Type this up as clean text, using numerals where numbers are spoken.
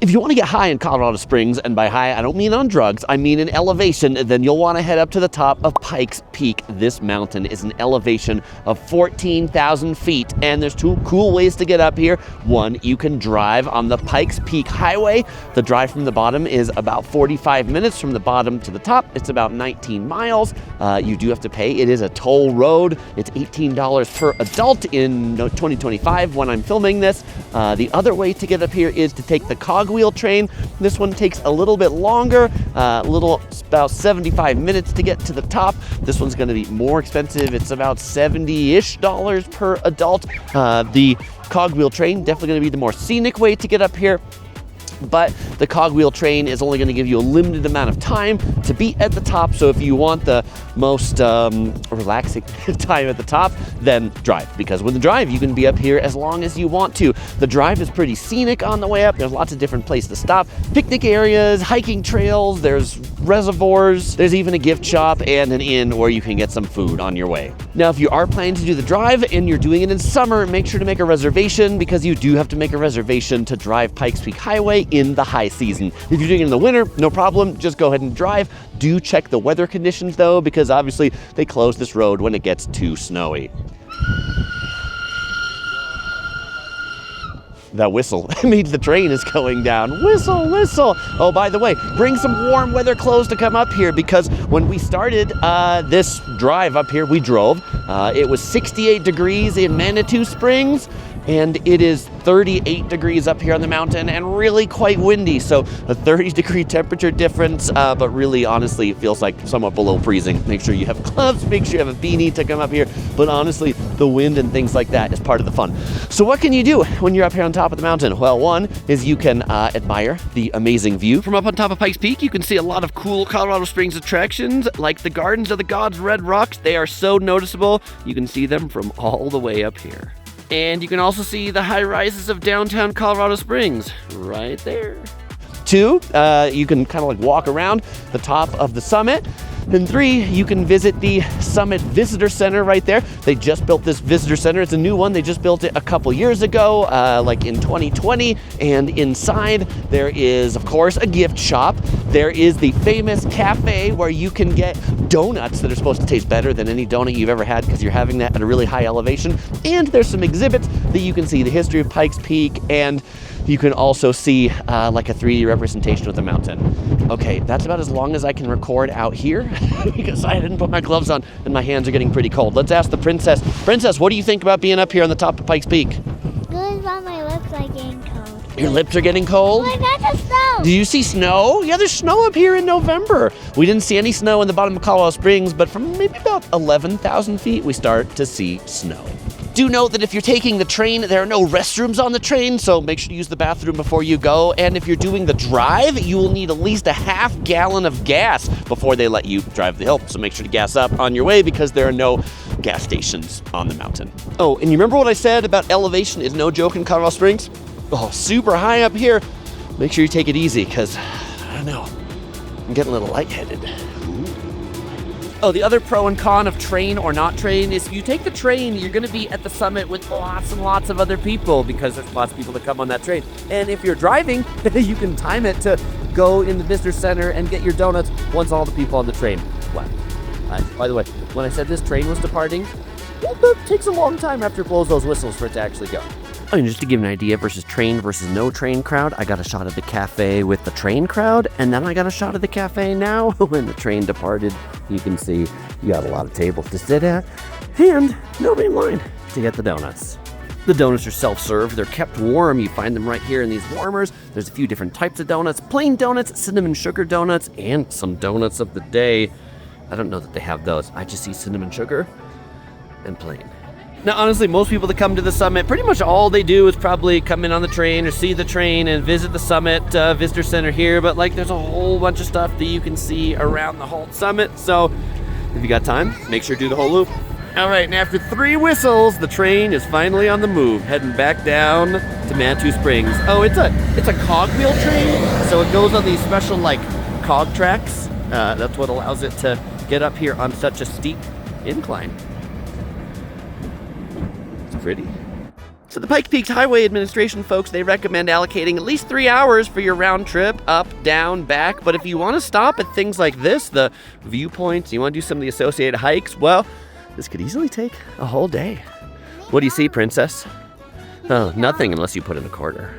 If you want to get high in Colorado Springs, and by high I don't mean on drugs, I mean in elevation, then you'll want to head up to the top of Pikes Peak. This mountain is an elevation of 14,000 feet, and there's two cool ways to get up here. One, you can drive on the Pikes Peak Highway. The drive from the bottom is about 45 minutes from the bottom to the top. It's about 19 miles. You do have to pay. It is a toll road. It's $18 per adult in 2025 when I'm filming this. The other way to get up here is to take the cogwheel train. This one takes a little bit longer, about 75 minutes to get to the top. This one's going to be more expensive. It's about $70-ish per adult. The cogwheel train definitely going to be the more scenic way to get up here. But the cogwheel train is only going to give you a limited amount of time to be at the top. So if you want the most relaxing time at the top, then drive. Because with the drive, you can be up here as long as you want to. The drive is pretty scenic on the way up. There's lots of different places to stop. Picnic areas, hiking trails, there's reservoirs. There's even a gift shop and an inn where you can get some food on your way. Now, if you are planning to do the drive and you're doing it in summer, make sure to make a reservation, because you do have to make a reservation to drive Pikes Peak Highway in the high season. If you're doing it in the winter, no problem, just go ahead and drive. Do check the weather conditions though, because obviously they close this road when it gets too snowy. That whistle means the train is going down. Whistle, whistle. Oh, by the way, bring some warm weather clothes to come up here, because when we started this drive up here, we drove. It was 68 degrees in Manitou Springs, and it is 38 degrees up here on the mountain and really quite windy. So a 30-degree temperature difference, but really, honestly, it feels like somewhat below freezing. Make sure you have gloves, make sure you have a beanie to come up here. But honestly, the wind and things like that is part of the fun. So what can you do when you're up here on top of the mountain? Well, one is you can admire the amazing view. From up on top of Pikes Peak, you can see a lot of cool Colorado Springs attractions, like the Gardens of the Gods Red Rocks. They are so noticeable. You can see them from all the way up here. And you can also see the high rises of downtown Colorado Springs right there. Two, you can kind of like walk around the top of the summit. And three, you can visit the Summit Visitor Center right there. They just built this visitor center. It's a new one. They just built it a couple years ago, like in 2020. And inside there is, of course, a gift shop. There is the famous cafe where you can get donuts that are supposed to taste better than any donut you've ever had, because you're having that at a really high elevation. And there's some exhibits that you can see the history of Pikes Peak, and you can also see like a 3D representation of the mountain. Okay, that's about as long as I can record out here because I didn't put my gloves on and my hands are getting pretty cold. Let's ask the princess. Princess, what do you think about being up here on the top of Pikes Peak? Good, but my lips are getting cold. Your lips are getting cold? Oh, I got the snow. Do you see snow? Yeah, there's snow up here in November. We didn't see any snow in the bottom of Colorado Springs, but from maybe about 11,000 feet, we start to see snow. Do note that if you're taking the train, there are no restrooms on the train, so make sure to use the bathroom before you go. And if you're doing the drive, you will need at least a half gallon of gas before they let you drive the hill. So make sure to gas up on your way, because there are no gas stations on the mountain. Oh, and you remember what I said about elevation is no joke in Colorado Springs? Oh, super high up here. Make sure you take it easy, because, I don't know, I'm getting a little lightheaded. Oh, the other pro and con of train or not train is if you take the train, you're going to be at the summit with lots and lots of other people, because there's lots of people that come on that train. And if you're driving, you can time it to go in the visitor center and get your donuts once all the people on the train left. By the way, when I said this train was departing, it takes a long time after it blows those whistles for it to actually go. I mean, just to give an idea versus train versus no train crowd, I got a shot of the cafe with the train crowd, and then I got a shot of the cafe now when the train departed. You can see you got a lot of tables to sit at, and nobody in line to get the donuts. The donuts are self-serve. They're kept warm. You find them right here in these warmers. There's a few different types of donuts, plain donuts, cinnamon sugar donuts, and some donuts of the day. I don't know that they have those. I just see cinnamon sugar and plain. Now, honestly, most people that come to the summit, pretty much all they do is probably come in on the train or see the train and visit the summit visitor center here. But like, there's a whole bunch of stuff that you can see around the whole summit. So if you got time, make sure to do the whole loop. All right, and after 3 whistles, the train is finally on the move, heading back down to Manitou Springs. Oh, it's a cogwheel train, so it goes on these special like cog tracks. That's what allows it to get up here on such a steep incline. Pretty. So the Pikes Peak Highway Administration folks, they recommend allocating at least 3 hours for your round trip, up, down, back. But if you want to stop at things like this, the viewpoints, you want to do some of the associated hikes, well, this could easily take a whole day. What do you see, Princess? Oh, nothing unless you put in a quarter.